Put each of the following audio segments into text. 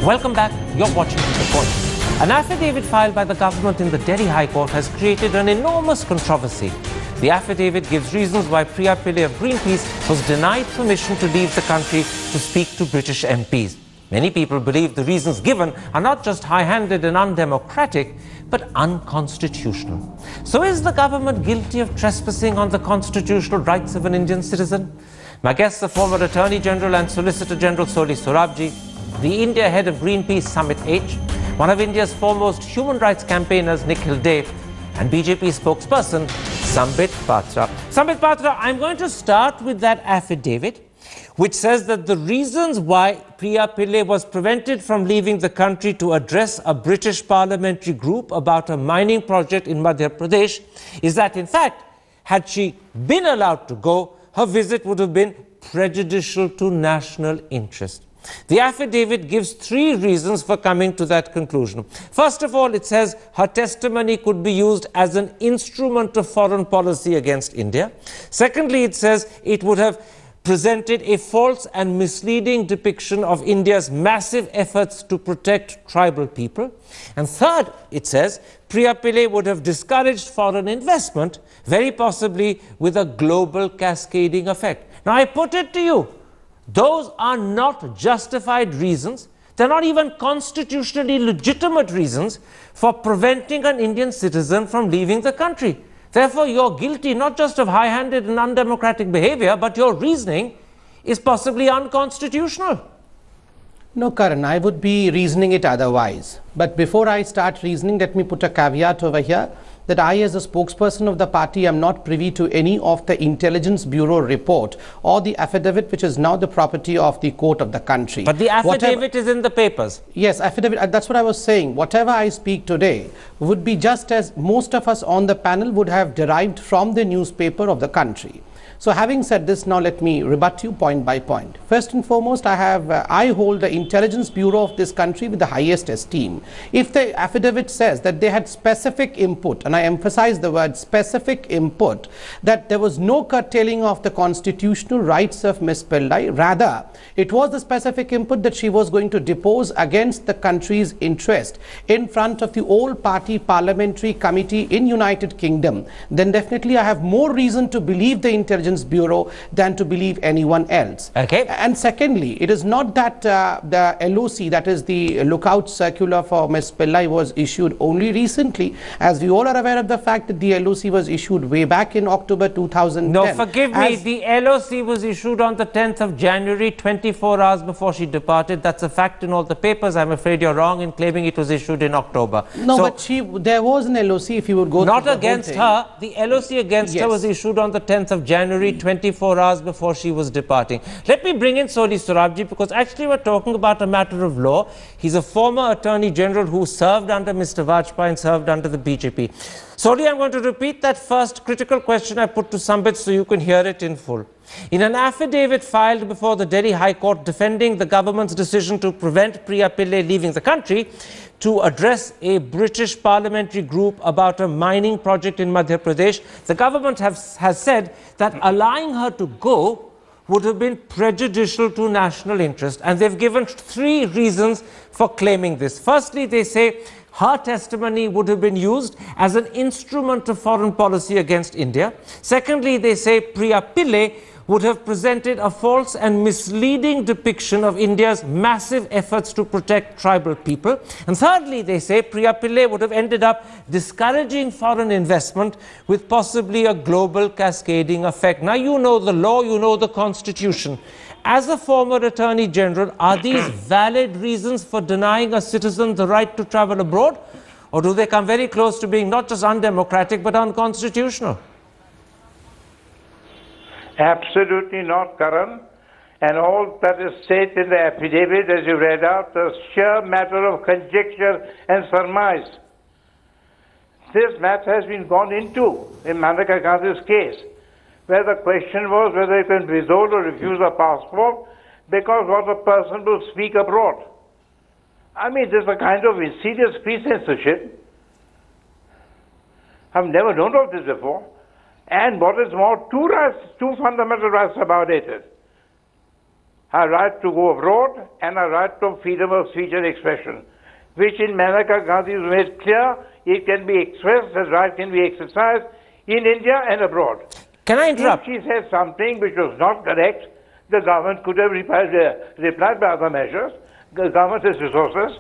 Welcome back. You're watching The Point. An affidavit filed by the government in the Delhi High Court has created an enormous controversy. The affidavit gives reasons why Priya Pillai of Greenpeace was denied permission to leave the country to speak to British MPs. Many people believe the reasons given are not just high-handed and undemocratic, but unconstitutional. So is the government guilty of trespassing on the constitutional rights of an Indian citizen? My guests are former Attorney General and Solicitor General Soli Sorabji, the India head of Greenpeace Summit H, one of India's foremost human rights campaigners Nikhil Dev, and BJP spokesperson Sambit Patra. Sambit Patra, I'm going to start with that affidavit which says that the reasons why Priya Pillai was prevented from leaving the country to address a British parliamentary group about a mining project in Madhya Pradesh is that, in fact, had she been allowed to go, her visit would have been prejudicial to national interest. The affidavit gives 3 reasons for coming to that conclusion. First of all, it says her testimony could be used as an instrument of foreign policy against India. Secondly, it says it would have presented a false and misleading depiction of India's massive efforts to protect tribal people. And third, it says Priya Pillai would have discouraged foreign investment, very possibly with a global cascading effect. Now, I put it to you, those are not justified reasons. They're not even constitutionally legitimate reasons for preventing an Indian citizen from leaving the country. Therefore, you're guilty not just of high-handed and undemocratic behavior, but your reasoning is possibly unconstitutional. No, Karan, I would be reasoning it otherwise. But before I start reasoning, let me put a caveat over here that I, as a spokesperson of the party, am not privy to any of the Intelligence Bureau report or the affidavit which is now the property of the court of the country. But the affidavit is in the papers. Yes, affidavit, that's what I was saying. Whatever I speak today would be just as most of us on the panel would have derived from the newspaper of the country. So having said this, now let me rebut you point by point. First and foremost, I hold the Intelligence Bureau of this country with the highest esteem. If the affidavit says that they had specific input, and I emphasize the word specific input, that there was no curtailing of the constitutional rights of Ms. Pillai, rather it was the specific input that she was going to depose against the country's interest in front of the all-party parliamentary committee in United Kingdom, then definitely I have more reason to believe the Intelligence Bureau than to believe anyone else. Okay. And secondly, it is not that the LOC, that is the lookout circular for Ms. Pillai, was issued only recently, as we all are aware of the fact that the LOC was issued way back in October 2010. No, forgive me, the LOC was issued on the 10th of January, 24 hours before she departed. That's a fact in all the papers. I'm afraid you're wrong in claiming it was issued in October. No, so, but there was an LOC, if you would go not against her. The LOC against her was issued on the 10th of January, 24 hours before she was departing. Let me bring in Soli Sorabji, because actually we're talking about a matter of law. He's a former Attorney General who served under Mr. Vajpayee and served under the BJP. Soli, I'm going to repeat that first critical question I put to Sambit so you can hear it in full. In an affidavit filed before the Delhi High Court defending the government's decision to prevent Priya Pillai leaving the country to address a British parliamentary group about a mining project in Madhya Pradesh, the government has said that allowing her to go would have been prejudicial to national interest. And they've given 3 reasons for claiming this. Firstly, they say her testimony would have been used as an instrument of foreign policy against India. Secondly, they say Priya Pillai would have presented a false and misleading depiction of India's massive efforts to protect tribal people. And thirdly, they say Priya Pillai would have ended up discouraging foreign investment with possibly a global cascading effect. Now, you know the law, you know the Constitution. As a former Attorney General, are these valid reasons for denying a citizen the right to travel abroad? Or do they come very close to being not just undemocratic, but unconstitutional? Absolutely not, Karan. And all that is stated in the affidavit, as you read out, is sheer matter of conjecture and surmise. This matter has been gone into in Maneka Gandhi's case, where the question was whether you can withhold or refuse a passport because what a person will speak abroad. I mean, this is a kind of insidious pre-censorship. I've never known of this before. And what is more, 2 fundamental rights are violated. a right to go abroad and a right to freedom of speech and expression, which in Maneka Gandhi is made clear, it can be expressed, the right can be exercised in India and abroad. Can I interrupt? If she said something which was not correct, the government could have replied by other measures. The government has resources.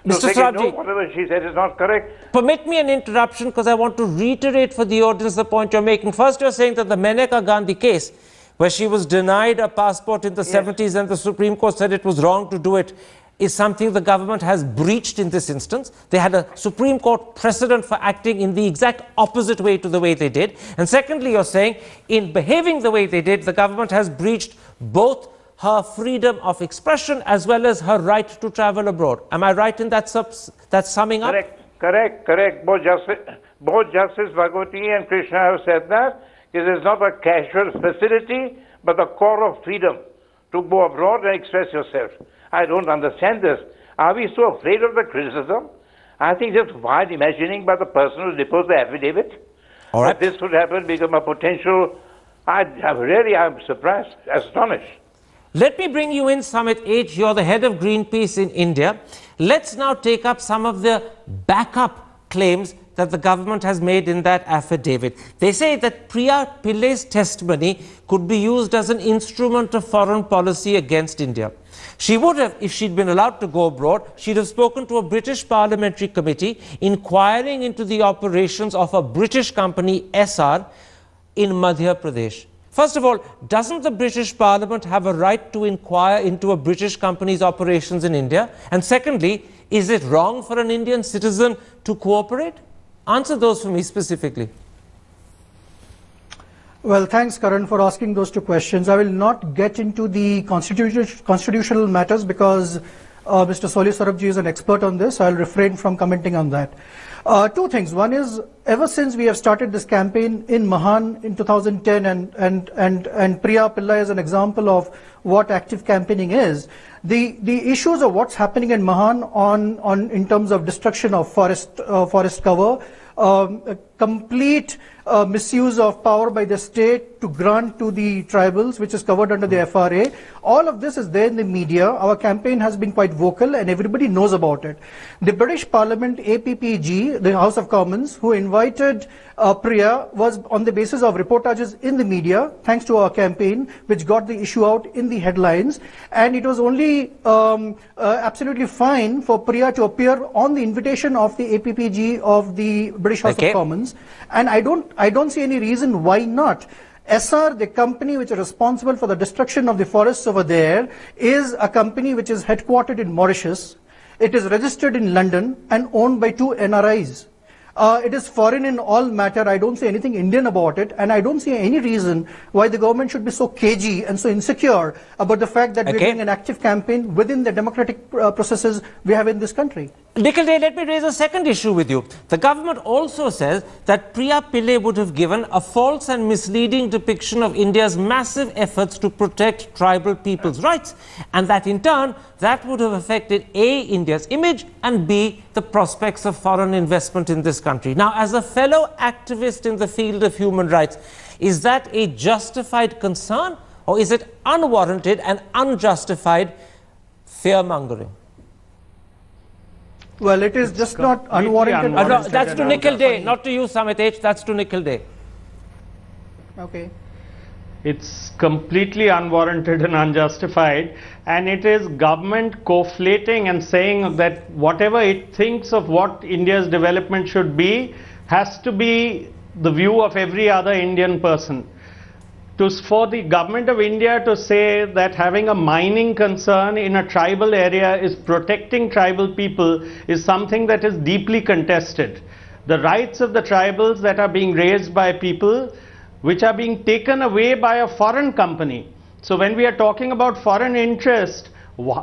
Mr. So Sarabji, no, whatever she said is not correct. permit me an interruption because I want to reiterate for the audience the point you're making. First, you're saying that the Maneka Gandhi case, where she was denied a passport in the 70s and the Supreme Court said it was wrong to do it, is something the government has breached in this instance. They had a Supreme Court precedent for acting in the exact opposite way to the way they did. And secondly, you're saying in behaving the way they did, the government has breached both her freedom of expression as well as her right to travel abroad. Am I right in that summing up? Correct. Both Justice Bhagwati and Krishna have said that it is not a casual facility, but the core of freedom to go abroad and express yourself. I don't understand this. Are we so afraid of the criticism? I think just wild imagining by the person who deposed the affidavit. All right. This would happen, become a potential. I'm surprised, astonished. Let me bring you in, Samit H. You're the head of Greenpeace in India. Let's now take up some of the backup claims that the government has made in that affidavit. They say that Priya Pillai's testimony could be used as an instrument of foreign policy against India. She would have, if she'd been allowed to go abroad, she'd have spoken to a British parliamentary committee inquiring into the operations of a British company, SR, in Madhya Pradesh. First of all, doesn't the British Parliament have a right to inquire into a British company's operations in India? And secondly, is it wrong for an Indian citizen to cooperate? Answer those for me specifically. Well, thanks, Karan, for asking those two questions. I will not get into the constitutional matters because Mr. Soli Sarabji is an expert on this. I'll refrain from commenting on that. Two things. One is, ever since we have started this campaign in Mahan in 2010, and Priya Pillai is an example of what active campaigning is, the issues of what's happening in Mahan in terms of destruction of forest cover, complete misuse of power by the state to grant to the tribals, which is covered under the FRA. All of this is there in the media. Our campaign has been quite vocal and everybody knows about it. The British Parliament, APPG, the House of Commons, who invited Priya, was on the basis of reportages in the media, thanks to our campaign, which got the issue out in the headlines. And it was only absolutely fine for Priya to appear on the invitation of the APPG of the British House of Commons. And I don't see any reason why not. SR, the company which is responsible for the destruction of the forests over there, is a company which is headquartered in Mauritius. It is registered in London and owned by 2 NRIs. It is foreign in all matter. I don't see anything Indian about it, and I don't see any reason why the government should be so cagey and so insecure about the fact that we're doing an active campaign within the democratic processes we have in this country. Nikhil Dey, let me raise a second issue with you. The government also says that Priya Pillai would have given a false and misleading depiction of India's massive efforts to protect tribal people's rights, and that in turn, that would have affected A, India's image, and B, the prospects of foreign investment in this country. Now, as a fellow activist in the field of human rights, is that a justified concern, or is it unwarranted and unjustified fear-mongering? Well, it is just not unwarranted. No, that's to Nikhil Dey, not to you, Samit H. That's to Nikhil Dey. Okay. It's completely unwarranted and unjustified, and it is government conflating and saying that whatever it thinks of what India's development should be has to be the view of every other Indian person. For the government of India to say that having a mining concern in a tribal area is protecting tribal people is something that is deeply contested. The rights of the tribals that are being raised by people which are being taken away by a foreign company. So when we are talking about foreign interest,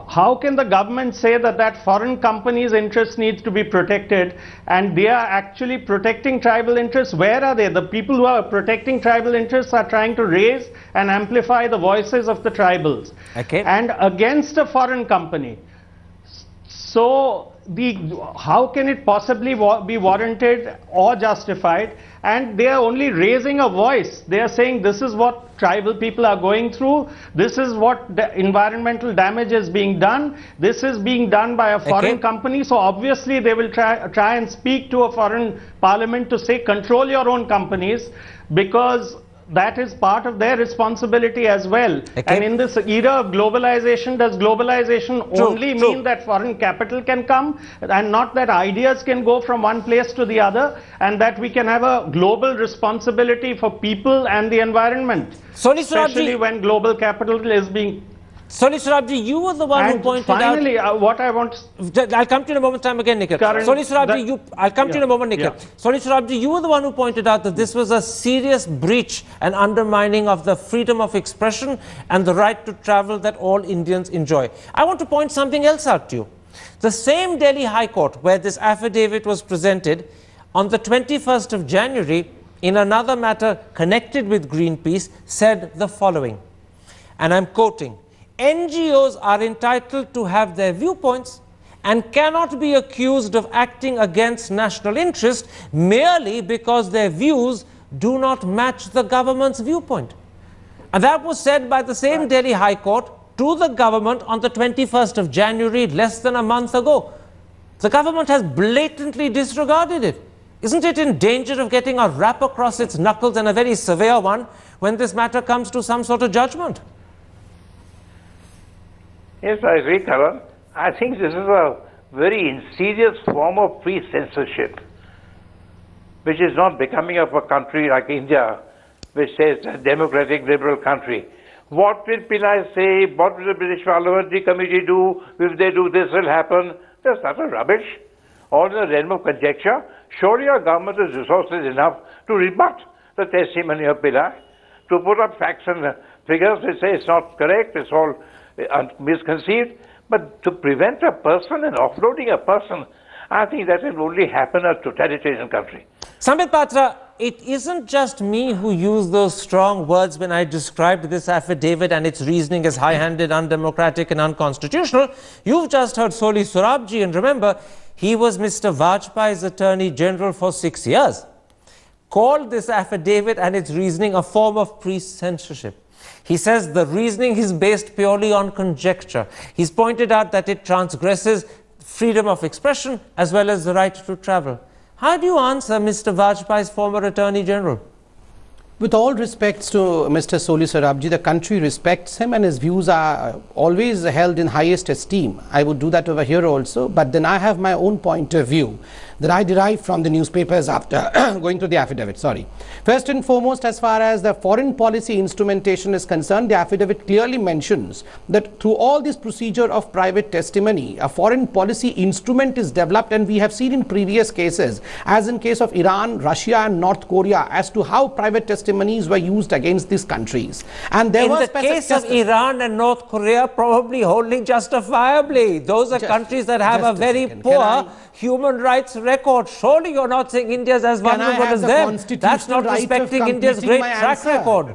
how can the government say that that foreign company's interest needs to be protected and they are actually protecting tribal interests? Where are they? The people who are protecting tribal interests are trying to raise and amplify the voices of the tribals and against a foreign company. So how can it possibly be warranted or justified? And they are only raising a voice. They are saying this is what tribal people are going through. This is what the environmental damage is being done. This is being done by a foreign company. So obviously they will try and speak to a foreign parliament to say control your own companies, because that is part of their responsibility as well. And in this era of globalization, does globalization only mean that foreign capital can come and not that ideas can go from one place to the other, and that we can have a global responsibility for people and the environment, especially when global capital is being... Soli Sorabji, you were the one who pointed out... Finally, what I want... I'll come to you in a moment's time again, Nikhil. Soli Sorabji, I'll come to you in a moment, Nikhil. Soli Sorabji, you were the one who pointed out that this was a serious breach and undermining of the freedom of expression and the right to travel that all Indians enjoy. I want to point something else out to you. The same Delhi High Court where this affidavit was presented on the 21st of January in another matter connected with Greenpeace said the following, and I'm quoting, NGOs are entitled to have their viewpoints and cannot be accused of acting against national interest merely because their views do not match the government's viewpoint. And that was said by the same Delhi High Court to the government on the 21st of January, less than a month ago. The government has blatantly disregarded it. Isn't it in danger of getting a rap across its knuckles, and a very severe one, when this matter comes to some sort of judgment? Yes, I agree, Karan. I think this is a very insidious form of free censorship, which is not becoming of a country like India, which says a democratic liberal country. What will Pillai say? What will the British Parliamentary Committee do? If they do, this will happen. That's utter rubbish. All in the realm of conjecture. Surely our government has resources enough to rebut the testimony of Pillai, to put up facts and figures that say it's not correct, it's all misconceived. But to prevent a person and offloading a person, I think that will only happen in a totalitarian country. Sambit Patra, it isn't just me who used those strong words when I described this affidavit and its reasoning as high-handed, undemocratic and unconstitutional. You've just heard Soli Sorabji, and remember, he was Mr. Vajpayee's Attorney General for 6 years. Called this affidavit and its reasoning a form of pre-censorship. He says the reasoning is based purely on conjecture. He's pointed out that it transgresses freedom of expression as well as the right to travel. How do you answer Mr. Vajpayee's former Attorney General? With all respects to Mr. Soli Sorabji, the country respects him and his views are always held in highest esteem. I would do that over here also, but then I have my own point of view that I derived from the newspapers after going through the affidavit. First and foremost, as far as the foreign policy instrumentation is concerned, the affidavit clearly mentions that through all this procedure of private testimony, a foreign policy instrument is developed, and we have seen in previous cases, as in case of Iran, Russia and North Korea, as to how private testimonies were used against these countries. And there was in the case of Iran and North Korea, probably wholly justifiably. Those are countries that have a very poor human rights record. Surely you're not saying India's as vulnerable as them. That's not respecting India's great track record.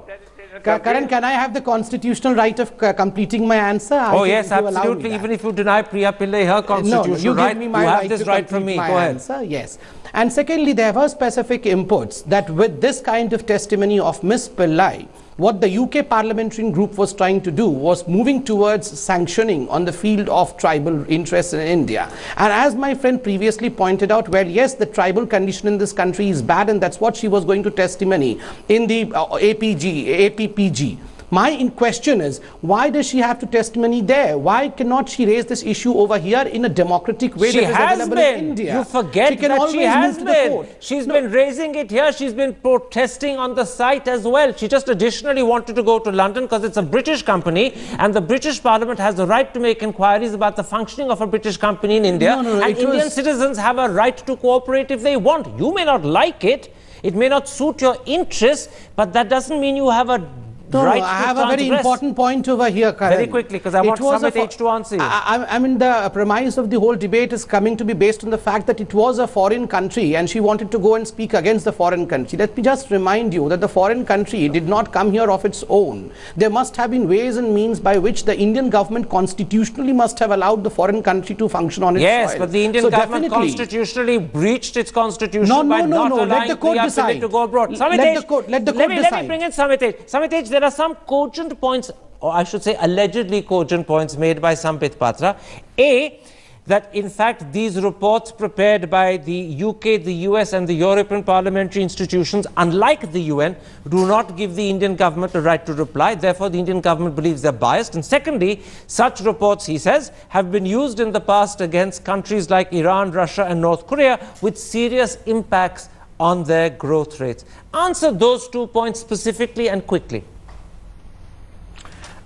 Karan, can I have the constitutional right of completing my answer? Oh yes, absolutely. Even if you deny Priya Pillai her constitutional right, you have this right from me. Go ahead. Answer. Yes. And secondly, there were specific inputs that with this kind of testimony of Ms. Pillai, what the UK parliamentary group was trying to do was moving towards sanctioning on the field of tribal interests in India. And as my friend previously pointed out, well, yes, the tribal condition in this country is bad, and that's what she was going to testimony in the APPG. My question is, why does she have to testimony there? Why cannot she raise this issue over here in a democratic way that is available in India? You forget that she has been. She's been raising it here. She's been protesting on the site as well. She just additionally wanted to go to London because it's a British company, and the British Parliament has the right to make inquiries about the functioning of a British company in India. And Indian citizens have a right to cooperate if they want. You may not like it. It may not suit your interests, but that doesn't mean you have a No, right I to have a very transgress. important point over here, Karan. Very quickly, because I want Samit H to answer you. I mean, the premise of the whole debate is coming to be based on the fact that it was a foreign country and she wanted to go and speak against the foreign country. Let me just remind you that the foreign country did not come here of its own. There must have been ways and means by which the Indian government constitutionally must have allowed the foreign country to function on its soil. Yes, but the Indian government constitutionally breached its constitution by not allowing let the court Priya decide. Pillai to go abroad. Let the court decide. Let me bring in Samit H. Samit H, there are some cogent points, or I should say allegedly cogent points made by Sambit Patra. A, that in fact these reports prepared by the UK, the US and the European parliamentary institutions, unlike the UN, do not give the Indian government a right to reply. Therefore, the Indian government believes they're biased. And secondly, such reports, he says, have been used in the past against countries like Iran, Russia and North Korea with serious impacts on their growth rates. Answer those 2 points specifically and quickly.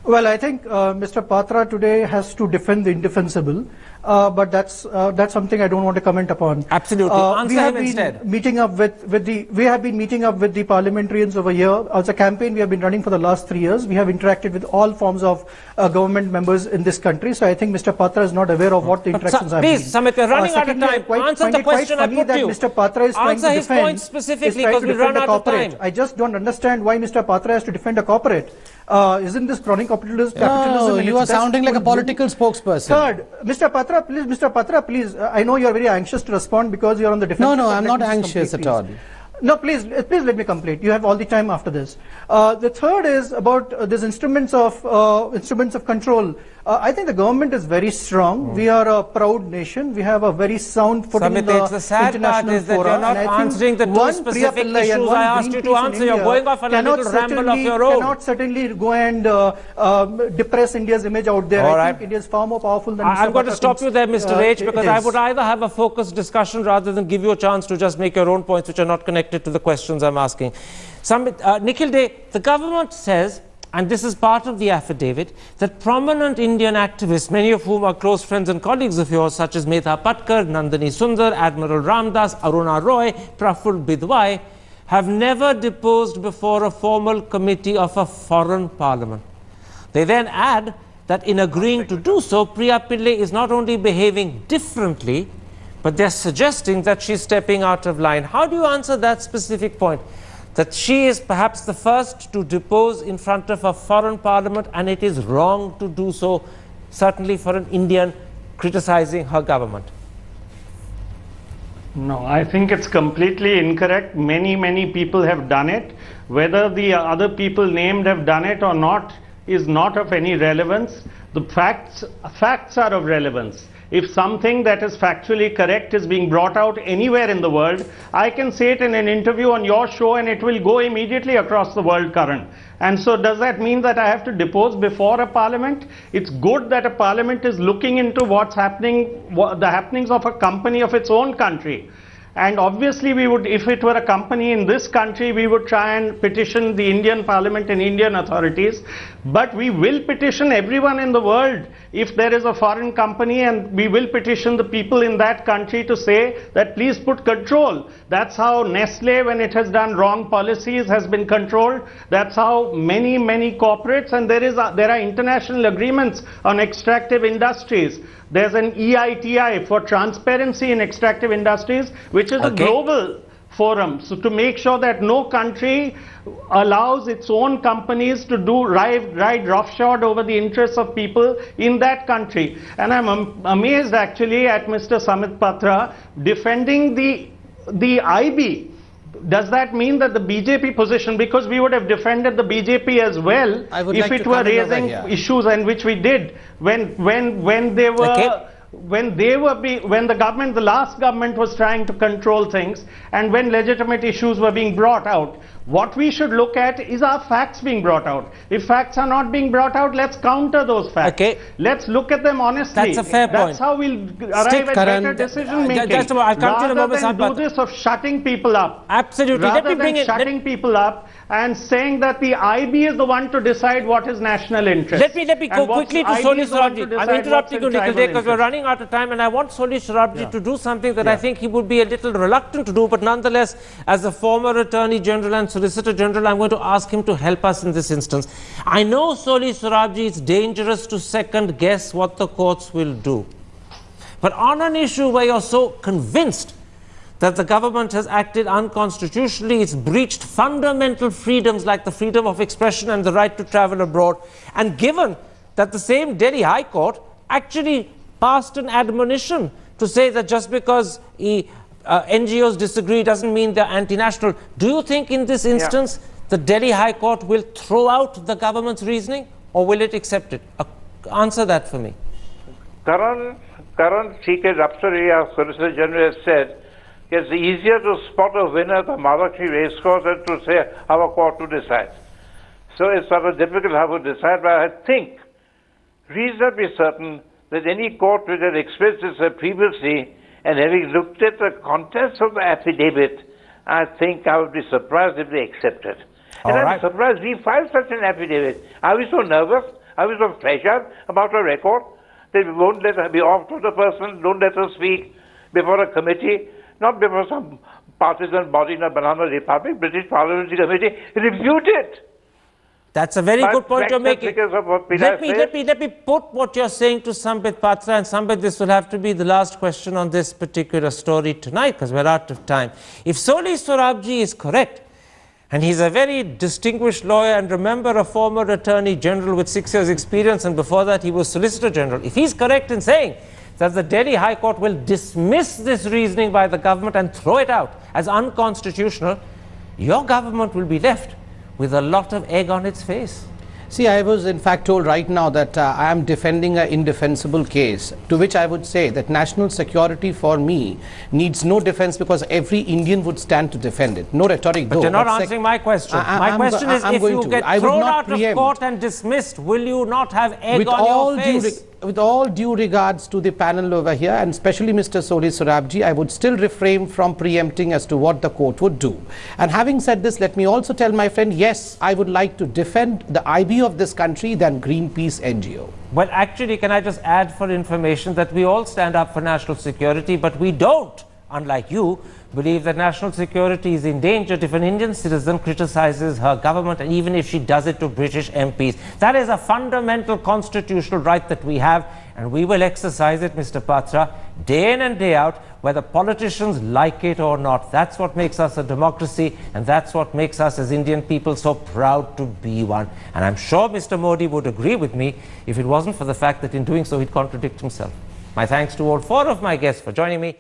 Well, I think Mr. Patra today has to defend the indefensible, but that's something I don't want to comment upon. Absolutely. Answer him instead. We have been meeting up with the parliamentarians over here. As a campaign we have been running for the last 3 years. We have interacted with all forms of government members in this country. So I think Mr. Patra is not aware of what the interactions have been. Please, Samit, we're running out of time. Answer the question I put to you. Mr. Patra is trying to defend. Answer his point specifically, because we run out of time. I just don't understand why Mr. Patra has to defend a corporate. Isn't this crony capitalism? No, you are sounding like a political spokesperson. Third, Mr. Patra, please, I know you are very anxious to respond because you are on the defense. No, I'm not anxious at all. No, please let me complete. You have all the time after this. The third is about these instruments of control. I think the government is very strong. We are a proud nation. We have a very sound footing in the international fora. The sad part is that you're not answering the two specific issues I asked you to answer. You're going off on a little ramble of your own. Cannot certainly go and depress India's image out there. I think India is far more powerful than Mr. I'm going to stop you there, Mr. H, because I would either have a focused discussion rather than give you a chance to just make your own points which are not connected to the questions I'm asking. Nikhil Dey, the government says, and this is part of the affidavit, that prominent Indian activists, many of whom are close friends and colleagues of yours, such as Metha Patkar, Nandini Sundar, Admiral Ramdas, Aruna Roy, Praful Bidwai, have never deposed before a formal committee of a foreign parliament. They then add that in agreeing to do so, Priya Pillai is not only behaving differently, but they're suggesting that she's stepping out of line. How do you answer that specific point? That she is perhaps the first to depose in front of a foreign parliament, and it is wrong to do so, certainly for an Indian criticizing her government. No, I think it's completely incorrect. Many people have done it. Whether the other people named have done it or not is not of any relevance. The facts are of relevance. If something that is factually correct is being brought out anywhere in the world, I can say it in an interview on your show and it will go immediately across the world, Karan. And so does that mean that I have to depose before a parliament? It's good that a parliament is looking into what's happening, the happenings of a company of its own country. And obviously we would, if it were a company in this country, we would try and petition the Indian parliament and Indian authorities. But we will petition everyone in the world if there is a foreign company, and we will petition the people in that country to say that please put control. That's how Nestle, when it has done wrong policies, has been controlled. That's how many corporates, and there are international agreements on extractive industries. There's an EITI for transparency in extractive industries, which is a global forum. So to make sure that no country allows its own companies to ride roughshod over the interests of people in that country. And I'm amazed actually at Mr. Samit Patra defending the IB. Does that mean that the BJP position, because we would have defended the BJP as well if it were raising issues, and which we did when they were when the last government was trying to control things, and when legitimate issues were being brought out. What we should look at is our facts being brought out. If facts are not being brought out, let's counter those facts. Let's look at them honestly. That's a fair point. That's how we'll arrive at better decision making. Rather than do this of shutting people up. Absolutely. Rather than shutting people up and saying that the IB is the one to decide what is national interest. Let me go quickly to Soli Sorabji. I'm interrupting you, Nikhil Dey, because we're running out of time, and I want Soli Sorabji to do something that I think he would be a little reluctant to do, but nonetheless, as a former Attorney General and Solicitor General, I'm going to ask him to help us in this instance. I know, Soli Sorabji, it's dangerous to second guess what the courts will do. But on an issue where you're so convinced that the government has acted unconstitutionally, it's breached fundamental freedoms like the freedom of expression and the right to travel abroad, and given that the same Delhi High Court actually passed an admonition to say that just because NGOs disagree doesn't mean they're anti-national. Do you think in this instance the Delhi High Court will throw out the government's reasoning, or will it accept it? Answer that for me. Karan C.K. Rapsari, our Solicitor General, has said it's easier to spot a winner at the Mahalakshmi racecourse than to say our court to decide. So it's sort of difficult how to decide, but I think reasonably certain that any court which has expressed itself previously and having looked at the contents of the affidavit, I think I would be surprised if they accept it. And I'm surprised we filed such an affidavit. Are we so nervous? Are we so pressured about a record that we won't let her be off to the person, don't let her speak before a committee, not before some partisan body in a banana republic, British Parliamentary Committee, refute it. That's a very good point you're making. Let me put what you're saying to Sambit Patra, and Sambit, this will have to be the last question on this particular story tonight because we're out of time. If Soli Sorabji is correct, and he's a very distinguished lawyer, and remember, a former Attorney General with 6 years experience, and before that he was Solicitor General. If he's correct in saying that the Delhi High Court will dismiss this reasoning by the government and throw it out as unconstitutional, your government will be left with a lot of egg on its face. See, I was in fact told right now that I am defending an indefensible case, to which I would say that national security for me needs no defense because every Indian would stand to defend it. No rhetoric though. But you're not answering my question. My question is, if you get thrown out of court and dismissed, will you not have egg on your face? With all due regards to the panel over here, and especially Mr. Soli Sorabji, I would still refrain from preempting as to what the court would do. And having said this, let me also tell my friend, yes, I would like to defend the IB of this country than Greenpeace NGO. Well, actually, can I just add for information that we all stand up for national security, but we don't, unlike you, believe that national security is endangered if an Indian citizen criticizes her government, and even if she does it to British MPs. That is a fundamental constitutional right that we have, and we will exercise it, Mr. Patra, day in and day out, whether politicians like it or not. That's what makes us a democracy, and that's what makes us as Indian people so proud to be one. And I'm sure Mr. Modi would agree with me if it wasn't for the fact that in doing so he'd contradict himself. My thanks to all 4 of my guests for joining me.